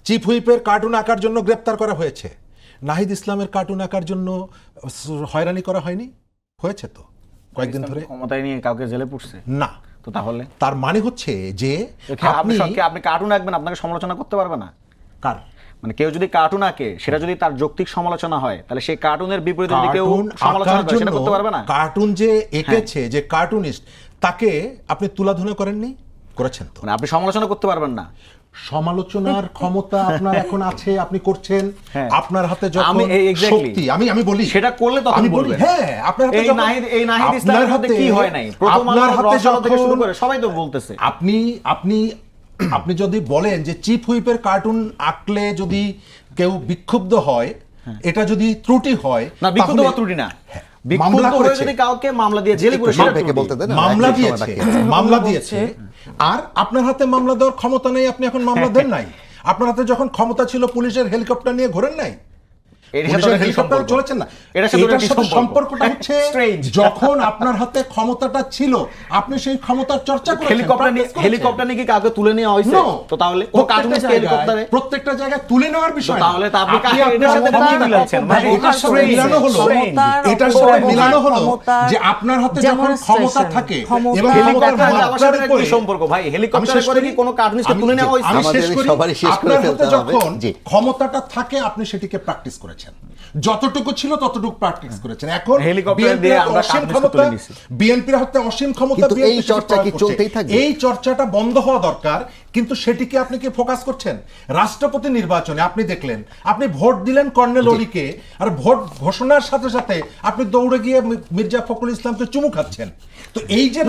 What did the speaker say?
Chief হুইপের cartoon আঁকার জন্য গ্রেপ্তার করা হয়েছে, নাহিদ ইসলামের কার্টুন আঁকার জন্য হয়রানি করা হয়নি? হয়েছে তো কয়েকদিন ধরে। ক্ষমতায় নিয়ে কাউকে জেলে পুড়ছে না, তো তাহলে তার মানে হচ্ছে যে আপনি কার্টুন আঁকবেন, আপনাকে সমালোচনা করতে পারবে না? কার মানে কেউ যদি কার্টুন আঁকে সেটা যদি তার যৌক্তিক সমালোচনা হয়, তাহলে সেই কার্টুনের বিপরীতে যদি কেউ সমালোচনা করে সেটা করতে পারবে না? কার্টুন যে এঁকেছে, যে কার্টুনিস্ট, তাকে আপনি তুলাধুনা করেননি? করেছেন তো। মানে আপনি সমালোচনা করতে পারবেন না। সমালোচনার ক্ষমতা আপনার এখন আছে, আপনি করছেন। হ্যাঁ। আপনার হাতে যখন শক্তি, আমি বলি সেটা করলে তখন আমি বলি বলবেন। হ্যাঁ, আপনার হাতে এই নাহিদ ইসলামের হাতে কি হয় নাই, প্রথম আলো রসালো থেকে শুরু করে সবাই তো বলতেছে। আপনি যদি বলেন যে চিফ হুইপের কার্টুন আঁকলে যদি কেউ বিক্ষুব্ধ হয়, এটা যদি ত্রুটি হয়, না বিক্ষুব্ধ বা ত্রুটি না, বিক্ষুব্ধ হয়ে যদি কাউকে মামলা দিয়ে জেলে পুরে মামলা দিয়েছে, আর আপনার হাতে মামলা দেওয়ার ক্ষমতা নেই, আপনি এখন মামলা দেন নাই। আপনার হাতে যখন ক্ষমতা ছিল পুলিশের হেলিকপ্টার নিয়ে ঘোরেন নাই, হেলিকপ্টার চলেছেন না। এটার সাথে সম্পর্কটা হচ্ছে যখন আপনার হাতে ক্ষমতাটা ছিল আপনি সেই ক্ষমতার চর্চা করেছেন। হেলিকপ্টার নিয়ে কি কাউকে তুলে নেওয়া হয়েছে? তো তাহলে প্রত্যেকটা জায়গায় তুলে নেওয়ার বিষয়, তাহলে তো আপনি এটার সাথে কি মিলাচ্ছেন? এটার সাথে মিলানো হলো যে আপনার হাতে যখন ক্ষমতা থাকে এবং ক্ষমতার কি সম্পর্ক ভাই? হেলিকপ্টারে করে কি কোনো কার্টুনিস্টকে তুলে নেওয়া হয়েছে? আমি শেষ করি। আপনার হাতে যখন ক্ষমতাটা থাকে আপনি সেটিকে প্র্যাকটিস করেছেন, যতটুকু ছিল ততটুকু প্র্যাকটিস করেছেন। এখন বিএনপির হাতে অসীম ক্ষমতা, এই চর্চা কি চলতেই থাকবে? এই চর্চাটা বন্ধ হওয়া দরকার। কিন্তু সেটিকে আপনি কি ফোকাস করছেন? রাষ্ট্রপতি নির্বাচনে আপনি দেখলেন, আপনি ভোট দিলেন কর্নেল অলিকে, আর ভোট ঘোষণার সাথে সাথে আপনি দৌড়ে গিয়ে মির্জা ফখরুল ইসলামকে চুমু খাচ্ছেন। তো এই যে